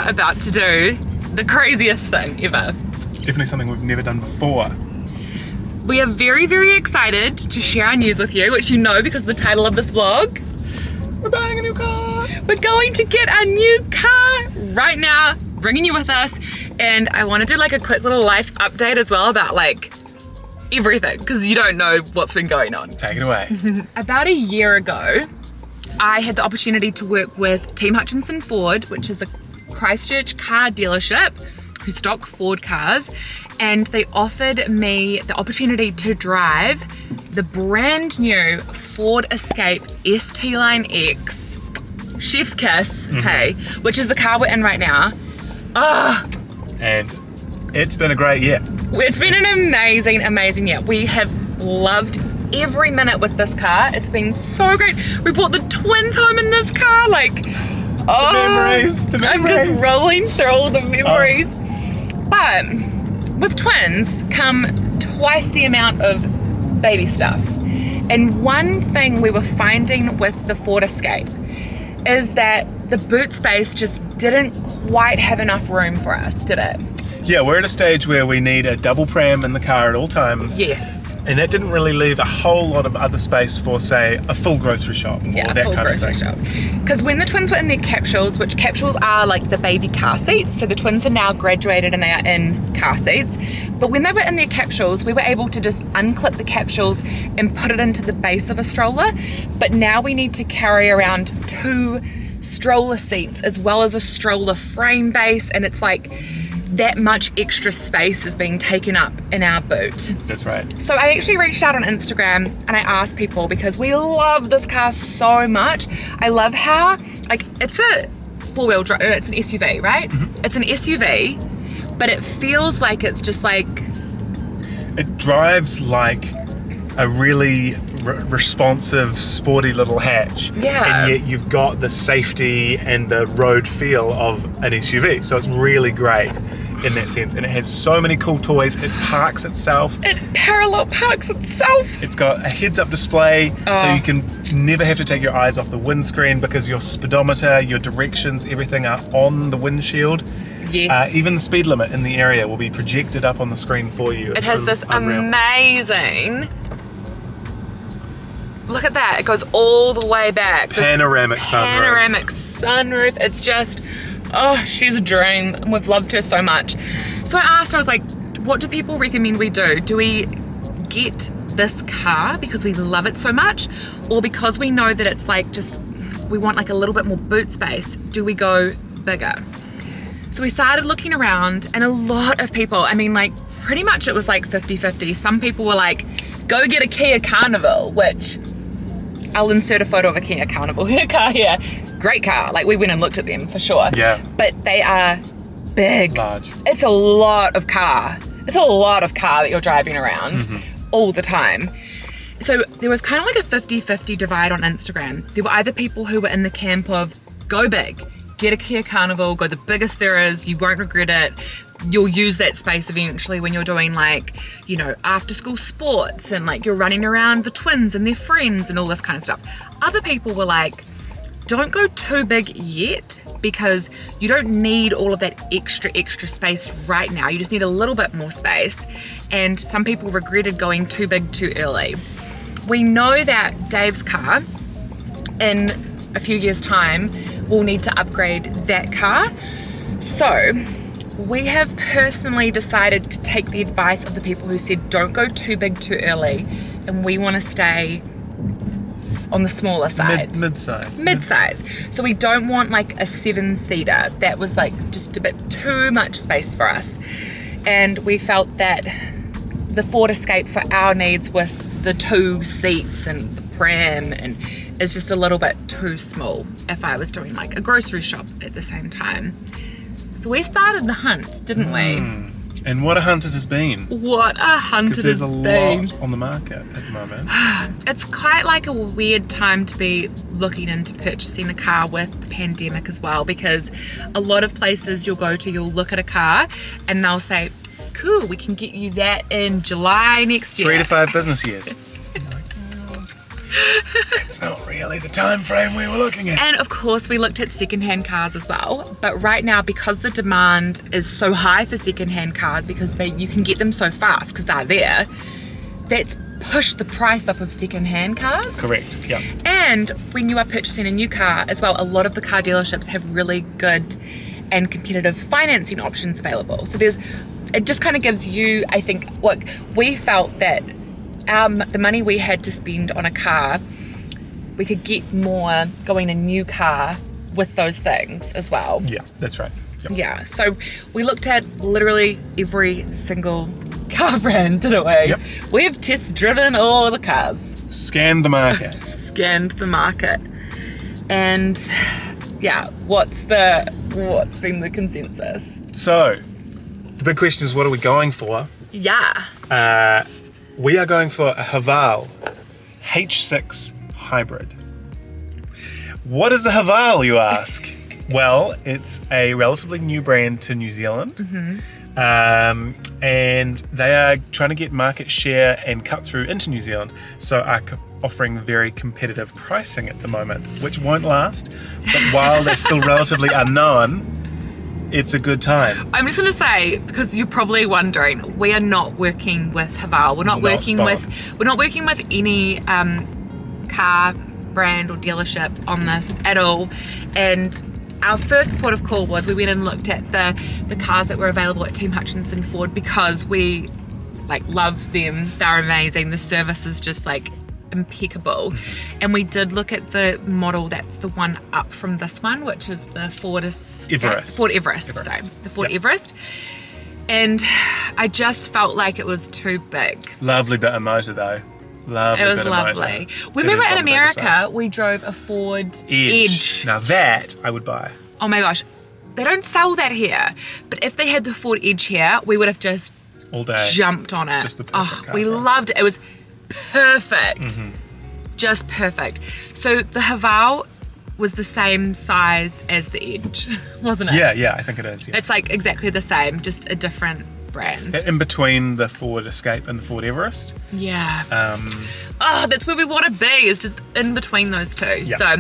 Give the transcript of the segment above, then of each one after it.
are about to do the craziest thing ever. Definitely something we've never done before. We are very, very excited to share our news with you, which you know because of the title of this vlog. We're buying a new car. We're going to get a new car right now, bringing you with us. And I want to do like a quick little life update as well about like everything, because you don't know what's been going on. Take it away. About a year ago, I had the opportunity to work with Team Hutchinson Ford, which is a Christchurch car dealership who stock Ford cars, and they offered me the opportunity to drive the brand new Ford Escape ST Line X, chef's kiss, hey, which is the car we're in right now. And it's been a great year. It's been an amazing year. We have loved every minute with this car. It's been so great. We brought the twins home in this car, like, The memories. I'm just rolling through all the memories. But with twins come twice the amount of baby stuff. And one thing we were finding with the Ford Escape is that the boot space just didn't quite have enough room for us, did it? Yeah, we're at a stage where we need a double pram in the car at all times. Yes. And that didn't really leave a whole lot of other space for, say, a full grocery shop. Yeah, or that a full kind grocery of thing. shop. Because when the twins were in their capsules, which capsules are like the baby car seats, so the twins are now graduated and they are in car seats. But when they were in their capsules, we were able to just unclip the capsules and put it into the base of a stroller. But now we need to carry around 2 stroller seats as well as a stroller frame base, and it's like that much extra space is being taken up in our boot. That's right. So I actually reached out on Instagram and I asked people, because we love this car so much. I love how, like, it's a 4-wheel drive, it's an SUV, right? It's an SUV, but it feels like it's just like... It drives like a really responsive, sporty little hatch. Yeah. And yet you've got the safety and the road feel of an SUV. So it's really great in that sense. And it has so many cool toys. It parks itself. It parallel parks itself. It's got a heads-up display, so you can never have to take your eyes off the windscreen because your speedometer, your directions, everything are on the windshield. Yes. Even the speed limit in the area will be projected up on the screen for you. It has this amazing... Look at that, it goes all the way back. Panoramic sunroof. Panoramic sunroof. It's just, she's a dream. We've loved her so much. So I asked her, I was like, what do people recommend we do? Do we get this car because we love it so much? Or because we know that it's like just, we want like a little bit more boot space, do we go bigger? So we started looking around, and a lot of people, I mean, like pretty much it was like 50-50. Some people were like, go get a Kia Carnival, which I'll insert a photo of a Kia Carnival car here. Great car, like we went and looked at them for sure. Yeah. But they are big. Large. It's a lot of car. It's a lot of car that you're driving around all the time. So there was kind of like a 50-50 divide on Instagram. There were either people who were in the camp of go big, get a Kia Carnival, go the biggest there is, you won't regret it. You'll use that space eventually when you're doing like, you know, after school sports and like you're running around the twins and their friends and all this kind of stuff. Other people were like, don't go too big yet, because you don't need all of that extra space right now. You just need a little bit more space. And some people regretted going too big too early. We know that Dave's car, in a few years' time, will need to upgrade that car. So we have personally decided to take the advice of the people who said don't go too big too early, and we want to stay on the smaller side. Mid-size. So we don't want like a 7-seater. That was like just a bit too much space for us. And we felt that the Ford Escape for our needs with the 2 seats and the pram and is just a little bit too small if I was doing like a grocery shop at the same time. So we started the hunt, didn't we? And what a hunt it has been. What a hunt it has been. There's a lot on the market at the moment. It's quite like a weird time to be looking into purchasing a car with the pandemic as well, because a lot of places you'll go to, you'll look at a car and they'll say, cool, we can get you that in July next year. 3 to 5 business years. It's not really the time frame we were looking at. And of course we looked at secondhand cars as well, but right now because the demand is so high for secondhand cars because you can get them so fast because they're there, that's pushed the price up of secondhand cars. Correct, yeah. And when you are purchasing a new car as well, a lot of the car dealerships have really good and competitive financing options available. So it just kind of gives you, I think, what we felt that the money we had to spend on a car, we could get more going a new car with those things as well. Yeah, that's right. Yep. Yeah, so we looked at literally every single car brand, didn't we? Yep. We've test driven all the cars. Scanned the market. Scanned the market. And yeah, what's been the consensus? So, the big question is, what are we going for? Yeah. We are going for a Haval H6 hybrid. What is a Haval, you ask? Well, it's a relatively new brand to New Zealand. And they are trying to get market share and cut through into New Zealand, so are offering very competitive pricing at the moment, which won't last. But while they're still relatively unknown, it's a good time. I'm just going to say, because you're probably wondering, we are not working with Haval. We're not working with any car brand or dealership on this at all. And our first port of call was we went and looked at the cars that were available at Team Hutchinson Ford because we love them. They're amazing. The service is just impeccable. And we did look at the model that's the one up from this one, which is the Ford Everest. Sorry, the Ford Everest. And I just felt like it was too big. Lovely bit of motor though. Lovely. It was lovely. Remember in America, we drove a Ford Edge. Now that I would buy. Oh my gosh. They don't sell that here. But if they had the Ford Edge here, we would have just all day jumped on it. Just the perfect car. We loved it. It was perfect. Just perfect. So the Haval was the same size as the Edge, wasn't it? Yeah, I think it is. Yeah. It's exactly the same, just a different brand. In between the Ford Escape and the Ford Everest. Yeah. That's where we want to be, is just in between those two. Yeah. So,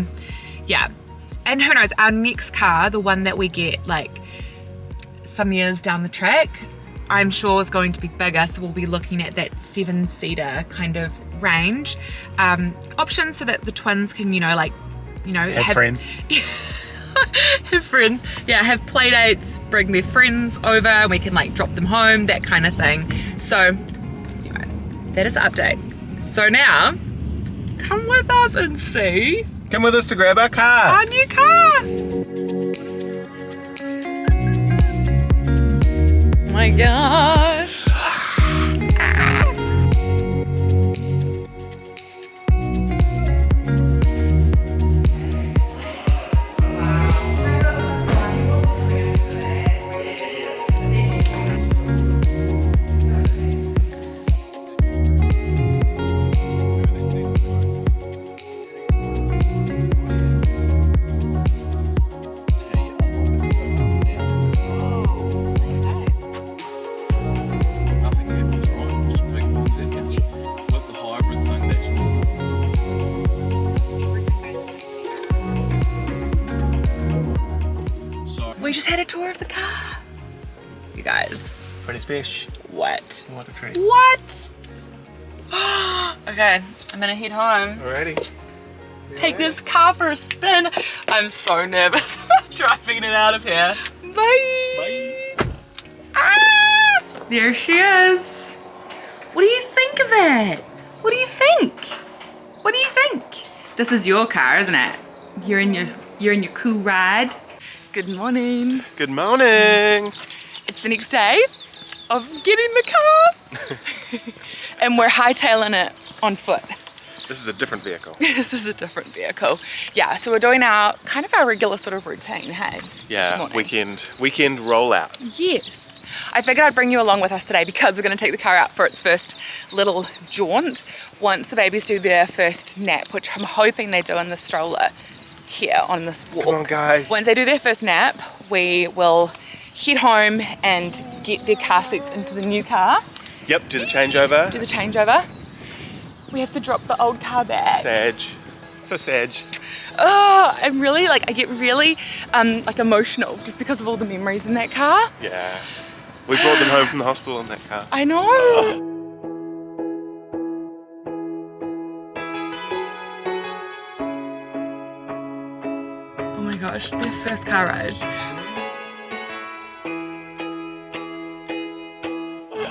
yeah. And who knows, our next car, the one that we get some years down the track, I'm sure is going to be bigger, so we'll be looking at that 7-seater kind of range options so that the twins can, have friends. Have friends, have play dates, bring their friends over, and we can drop them home, that kind of thing. So that is the update. So now, come with us and see. Come with us to grab our car. Our new car. Oh my gosh. We just had a tour of the car. You guys. Pretty special. What? What a treat. What? Okay, I'm gonna head home. Alrighty. Take this car for a spin. I'm so nervous about driving it out of here. Bye. Bye. Ah! There she is. What do you think of it? What do you think? What do you think? This is your car, isn't it? You're in your cool ride. Good morning. Good morning. It's the next day of getting the car. And we're hightailing it on foot. This is a different vehicle. This is a different vehicle. Yeah, so we're doing our regular sort of routine, hey? Yeah, weekend rollout. Yes. I figured I'd bring you along with us today because we're going to take the car out for its first little jaunt once the babies do their first nap, which I'm hoping they do in the stroller here on this walk. Come on, guys. Once they do their first nap, we will head home and get their car seats into the new car. Yep, do the changeover. Do the changeover. we have to drop the old car back. Sad. So sad. Oh, I'm really like, I get really like emotional just because of all the memories in that car. Yeah. We brought them home from the hospital in that car. I know. Oh my gosh, their first car ride.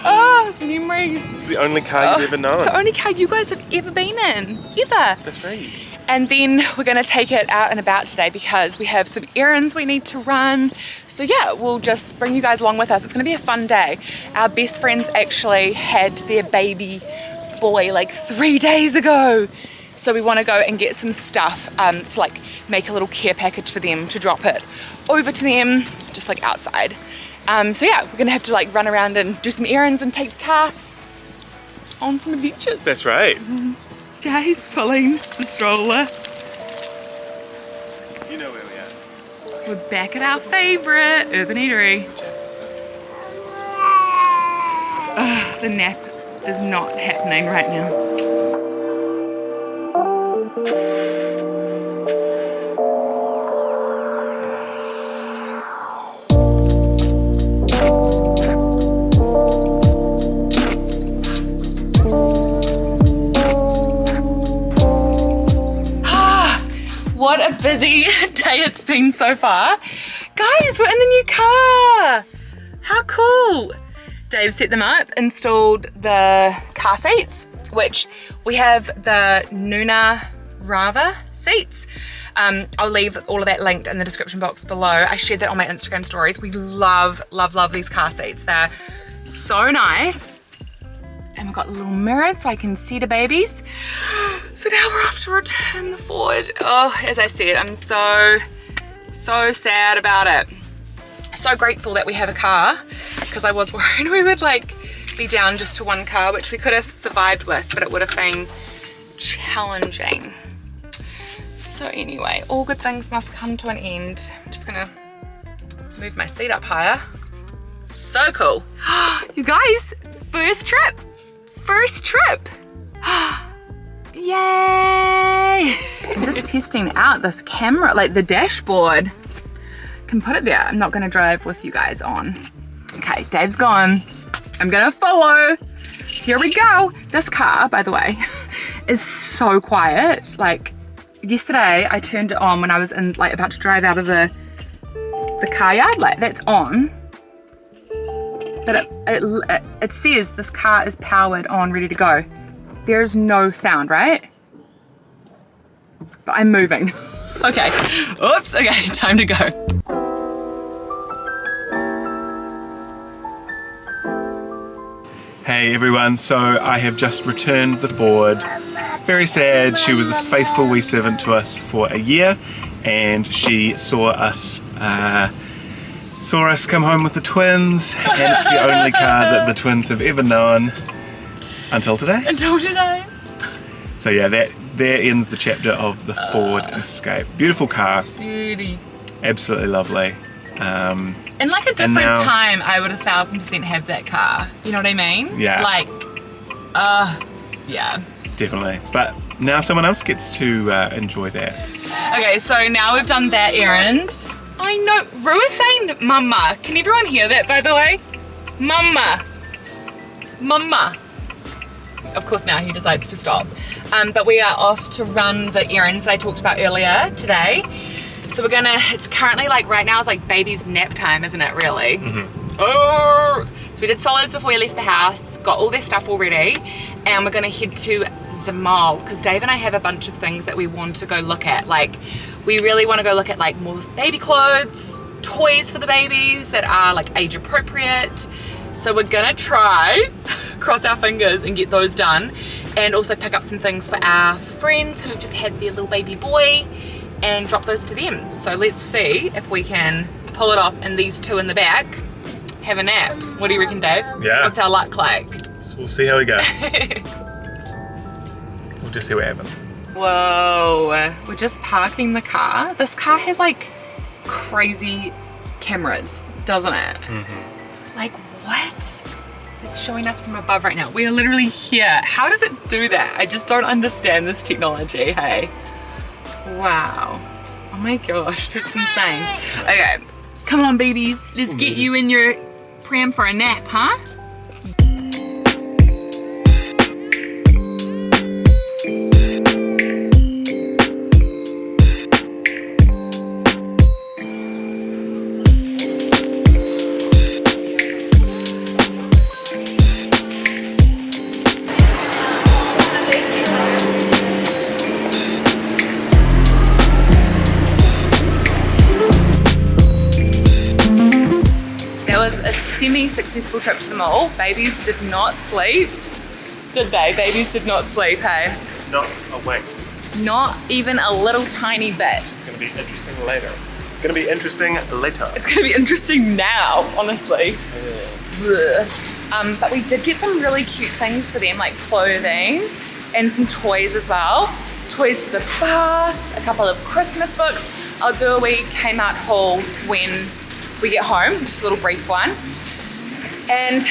Oh, memories. It's the only car you've ever known. It's the only car you guys have ever been in, ever. That's right. And then we're gonna take it out and about today because we have some errands we need to run. So yeah, we'll just bring you guys along with us. It's gonna be a fun day. Our best friends actually had their baby boy like 3 days ago. So we wanna go and get some stuff to like make a little care package for them to drop it over to them, just like outside. So yeah, we're gonna have to like run around and do some errands and take the car on some adventures. That's right. Jay's pulling the stroller. You know where we are. We're back at our favourite urban eatery. The nap is not happening right now. What a busy day it's been so far. Guys, we're in the new car. How cool. Dave set them up, installed the car seats, which we have the Nuna Rava seats. I'll leave all of that linked in the description box below. I shared that on my Instagram stories. We love, love, love these car seats. They're so nice. And we've got little mirrors so I can see the babies. So now we're off to return the Ford. Oh, as I said, I'm so sad about it. So grateful that we have a car, because I was worried we would like be down just to one car, which we could have survived with, but it would have been challenging. So anyway, all good things must come to an end. I'm just gonna move my seat up higher. So cool. You guys, first trip. Yay! I'm just testing out this camera, like the dashboard. Can put it there. I'm not gonna drive with you guys on. Okay, Dave's gone. I'm gonna follow. Here we go. This car, by the way, is so quiet. Like yesterday, I turned it on when I was in, like, about to drive out of the car yard. Like, that's on. But it says this car is powered on, ready to go. There is no sound, right? But I'm moving. Okay, oops, okay, time to go. Hey everyone, so I have just returned the Ford. Very sad. She was a faithful wee servant to us for a year, and she saw us come home with the twins, and it's the only car that the twins have ever known until today. So yeah, there ends the chapter of the Ford Escape. Beautiful car. Beauty. Absolutely lovely. In like a different time, I would 1000% have that car. You know what I mean? Yeah. Like, yeah. Definitely. But now someone else gets to enjoy that. Okay, so now we've done that errand. I know, Rue is saying mama. Can everyone hear that, by the way? Mama. Mama. Of course now he decides to stop. But we are off to run the errands I talked about earlier today. So we're gonna, it's currently like, right now it's like baby's nap time, isn't it really? Mm-hmm. Oh! So we did solids before we left the house, got all their stuff all ready, and we're gonna head to Zamal, because Dave and I have a bunch of things that we want to go look at. Like, we really want to go look at like more baby clothes, toys for the babies that are like age appropriate. So we're gonna try, cross our fingers, and get those done, and also pick up some things for our friends who've just had their little baby boy and drop those to them. So let's see if we can pull it off, and these two in the back have a nap. What do you reckon, Dave? Yeah. What's our luck like? So we'll see how we go. We'll just see what happens. Whoa, we're just parking the car. This car has like crazy cameras, doesn't it? Mm-hmm. Like, what? It's showing us from above right now. We are literally here. How does it do that? I just don't understand this technology, hey? Wow. Oh my gosh, that's insane. Okay, come on babies. Let's get you in your pram for a nap, huh? Semi-successful trip to the mall. Babies did not sleep. Did they? Babies did not sleep, hey? Not a wink. Not even a little tiny bit. It's gonna be interesting later. Gonna be interesting later. It's gonna be interesting now, honestly. But we did get some really cute things for them, like clothing and some toys as well. Toys for the bath, a couple of Christmas books. I'll do a wee Kmart haul when we get home, just a little brief one. And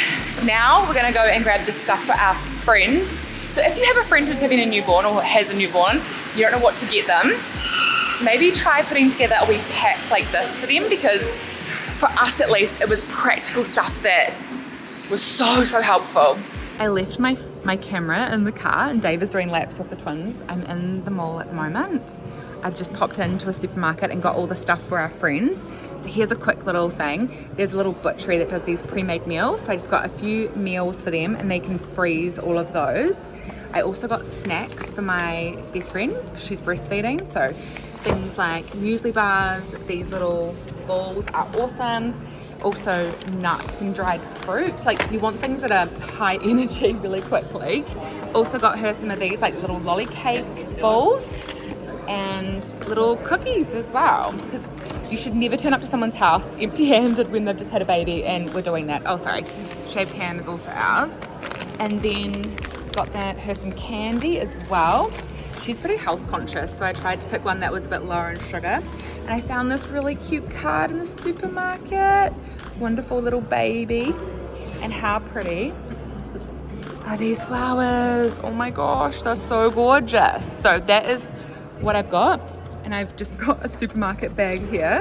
now we're gonna go and grab this stuff for our friends. So if you have a friend who's having a newborn or has a newborn, you don't know what to get them, maybe try putting together a wee pack like this for them, because for us at least, it was practical stuff that was so helpful. I left my camera in the car and Dave is doing laps with the twins. I'm in the mall at the moment. I've just popped into a supermarket and got all the stuff for our friends. So here's a quick little thing. There's a little butchery that does these pre-made meals. So I just got a few meals for them and they can freeze all of those. I also got snacks for my best friend. She's breastfeeding. So things like muesli bars, these little balls are awesome. Also nuts and dried fruit. Like you want things that are high energy really quickly. Also got her some of these like little lolly cake balls and little cookies as well, because you should never turn up to someone's house empty-handed when they've just had a baby, and we're doing that. Oh sorry, shaved ham is also ours. And then got her some candy as well. She's pretty health conscious, so I tried to pick one that was a bit lower in sugar. And I found this really cute card in the supermarket. Wonderful little baby. And how pretty are these flowers? Oh my gosh, they're so gorgeous. So that is what I've got. And I've just got a supermarket bag here.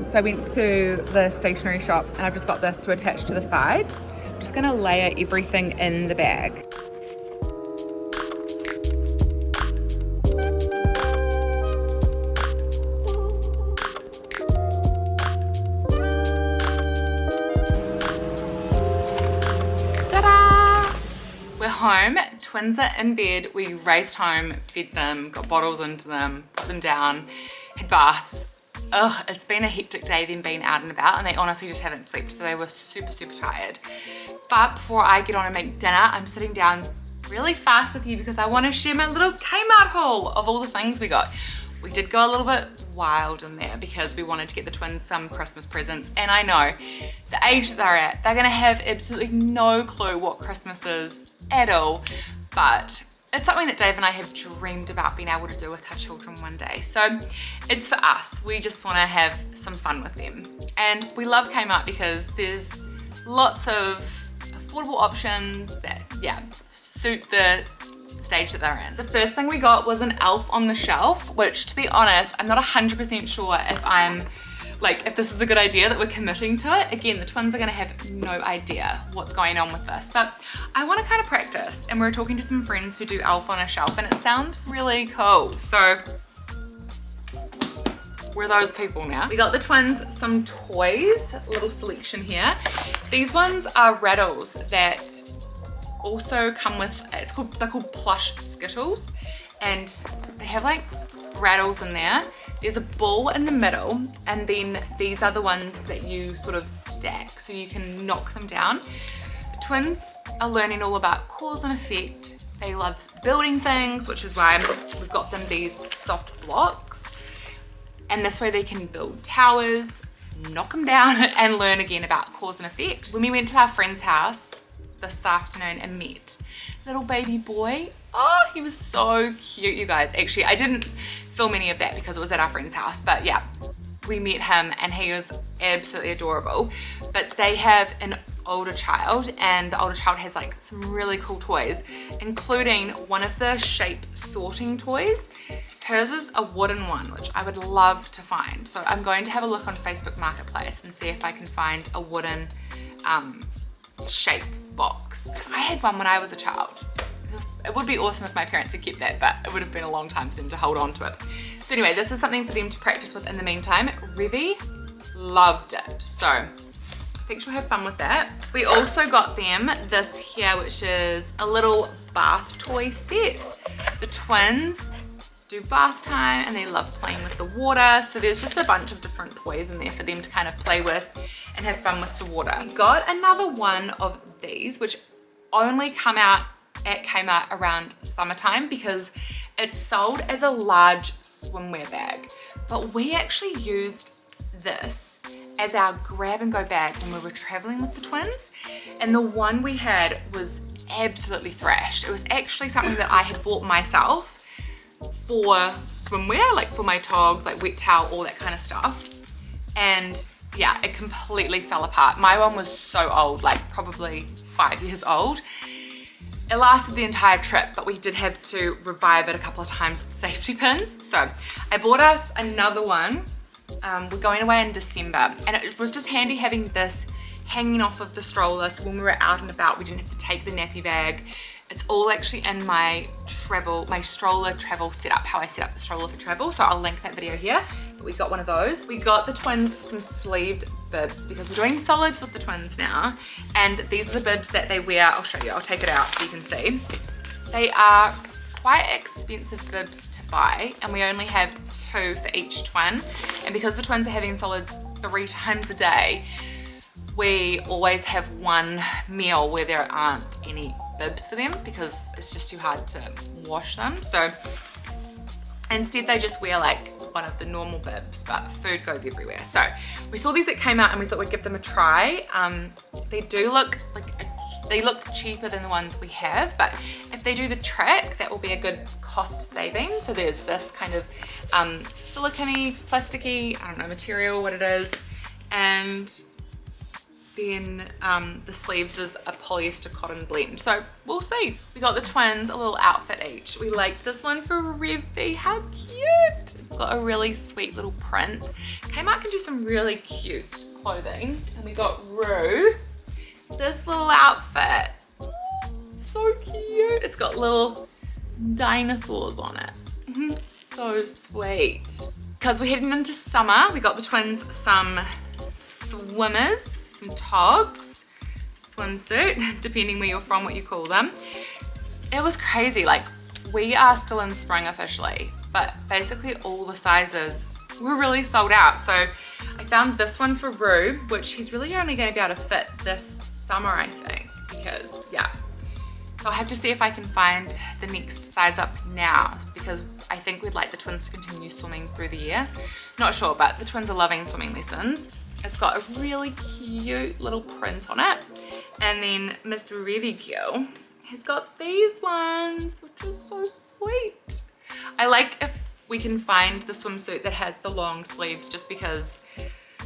So I went to the stationery shop and I've just got this to attach to the side. I'm just gonna layer everything in the bag. Home, twins are in bed. We raced home, fed them, got bottles into them, put them down, had baths. Ugh, it's been a hectic day them being out and about, and they honestly just haven't slept, so they were super tired. But before I get on and make dinner, I'm sitting down really fast with you because I want to share my little Kmart haul of all the things we got. We did go a little bit wild in there because we wanted to get the twins some Christmas presents, and I know the age that they're at, they're gonna have absolutely no clue what Christmas is at all, but it's something that Dave and I have dreamed about being able to do with our children one day. So it's for us. We just want to have some fun with them, and we love Kmart because there's lots of affordable options that suit the stage that they're in. The first thing we got was an elf on the shelf, which, to be honest, I'm not 100% sure if this is a good idea that we're committing to it. Again, the twins are gonna have no idea what's going on with this, but I wanna kind of practice, and we're talking to some friends who do elf on a shelf, and it sounds really cool. So we're those people now. We got the twins some toys, a little selection here. These ones are rattles that also come with, they're called plush Skittles, and they have like rattles in there. There's a ball in the middle, and then these are the ones that you sort of stack so you can knock them down. The twins are learning all about cause and effect. They love building things, which is why we've got them these soft blocks, and this way they can build towers, knock them down, and learn again about cause and effect. When we went to our friend's house this afternoon and met little baby boy, oh, he was so cute, you guys. Actually, I didn't film any of that because it was at our friend's house, but yeah, we met him and he was absolutely adorable. But they have an older child, and the older child has like some really cool toys, including one of the shape sorting toys. Hers is a wooden one, which I would love to find. So I'm going to have a look on Facebook Marketplace and see if I can find a wooden shape box, because I had one when I was a child. It would be awesome if my parents had kept that, but it would have been a long time for them to hold on to it. So anyway, this is something for them to practice with in the meantime. Revy loved it, so I think she'll have fun with that. We also got them this here, which is a little bath toy set. The twins do bath time and they love playing with the water, so there's just a bunch of different toys in there for them to kind of play with and have fun with the water. We got another one of these, which only come out at Kmart around summertime because it's sold as a large swimwear bag, but we actually used this as our grab and go bag when we were traveling with the twins, and the one we had was absolutely thrashed. It was actually something that I had bought myself for swimwear, like for my togs, like wet towel, all that kind of stuff, and yeah, it completely fell apart. My one was so old, like probably 5 years old. It lasted the entire trip, but we did have to revive it a couple of times with safety pins. So I bought us another one. We're going away in December, and it was just handy having this hanging off of the stroller, so when we were out and about we didn't have to take the nappy bag. It's all actually in my stroller travel setup, how I set up the stroller for travel, so I'll link that video here. But we got one of those. We got the twins some sleeved bibs because we're doing solids with the twins now, and these are the bibs that they wear. I'll show you, I'll take it out so you can see. They are quite expensive bibs to buy, and we only have 2 for each twin, and because the twins are having solids 3 times a day, we always have one meal where there aren't any bibs for them because it's just too hard to wash them. So instead they just wear like one of the normal bibs, but food goes everywhere. So we saw these at Kmart and we thought we'd give them a try. They do look they look cheaper than the ones we have, but if they do the trick, that will be a good cost saving. So there's this kind of silicone-y, plasticky, I don't know, material, what it is, and then the sleeves is a polyester cotton blend. So we'll see. We got the twins a little outfit each. We like this one for Revy. How cute. It's got a really sweet little print. Kmart can do some really cute clothing. And we got Rue this little outfit. So cute. It's got little dinosaurs on it. So sweet. Because we're heading into summer, we got the twins some swimmers, some togs, swimsuit, depending where you're from, what you call them. It was crazy. Like, we are still in spring officially, but basically all the sizes were really sold out. So I found this one for Rue, which he's really only going to be able to fit this summer, I think, because yeah. So I'll have to see if I can find the next size up now, because I think we'd like the twins to continue swimming through the year. Not sure, but the twins are loving swimming lessons. It's got a really cute little print on it. And then Miss Revy Girl has got these ones, which is so sweet. I like if we can find the swimsuit that has the long sleeves, just because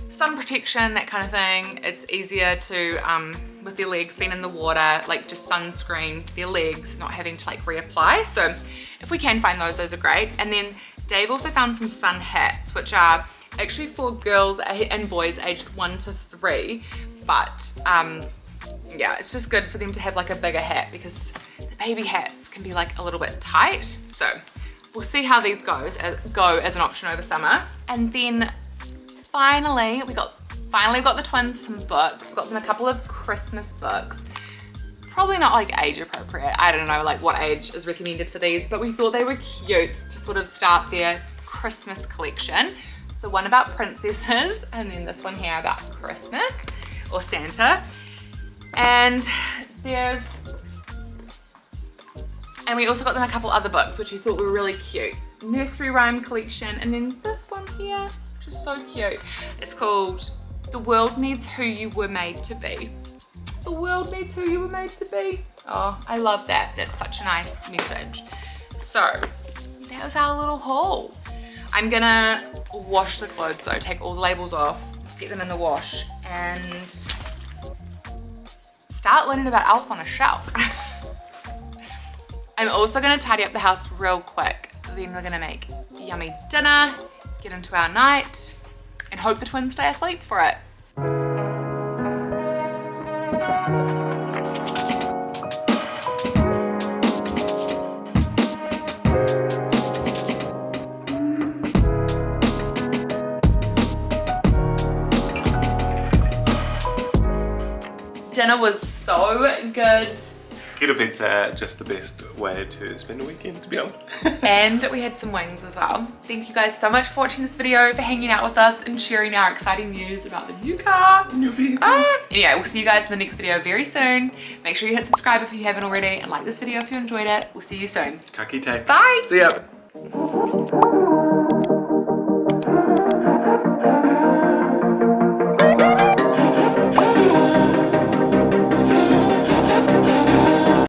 sun protection, that kind of thing. It's easier to, with their legs being in the water, like just sunscreen their legs, not having to like reapply. So if we can find those are great. And then Dave also found some sun hats, which are actually for girls and boys aged 1 to 3, but yeah, it's just good for them to have like a bigger hat because the baby hats can be like a little bit tight. So we'll see how these go as an option over summer. And then finally we got the twins some books. We got them a couple of Christmas books. Probably not like age appropriate. I don't know like what age is recommended for these, but we thought they were cute to sort of start their Christmas collection. So one about princesses, and then this one here about Christmas or Santa. And we also got them a couple other books which we thought were really cute. Nursery rhyme collection, and then this one here, which is so cute. It's called The World Needs Who You Were Made to Be. The world needs who you were made to be. Oh, I love that. That's such a nice message. So that was our little haul. I'm gonna wash the clothes though, take all the labels off, get them in the wash, and start learning about Elf on a Shelf. I'm also gonna tidy up the house real quick. Then we're gonna make yummy dinner, get into our night, and hope the twins stay asleep for it. Dinner was so good. Keto pizza, just the best way to spend a weekend, to be honest. And we had some wings as well. Thank you guys so much for watching this video, for hanging out with us and sharing our exciting news about the new car. New vehicle. Anyway, we'll see you guys in the next video very soon. Make sure you hit subscribe if you haven't already and like this video if you enjoyed it. We'll see you soon. Ka kite. Bye. See ya.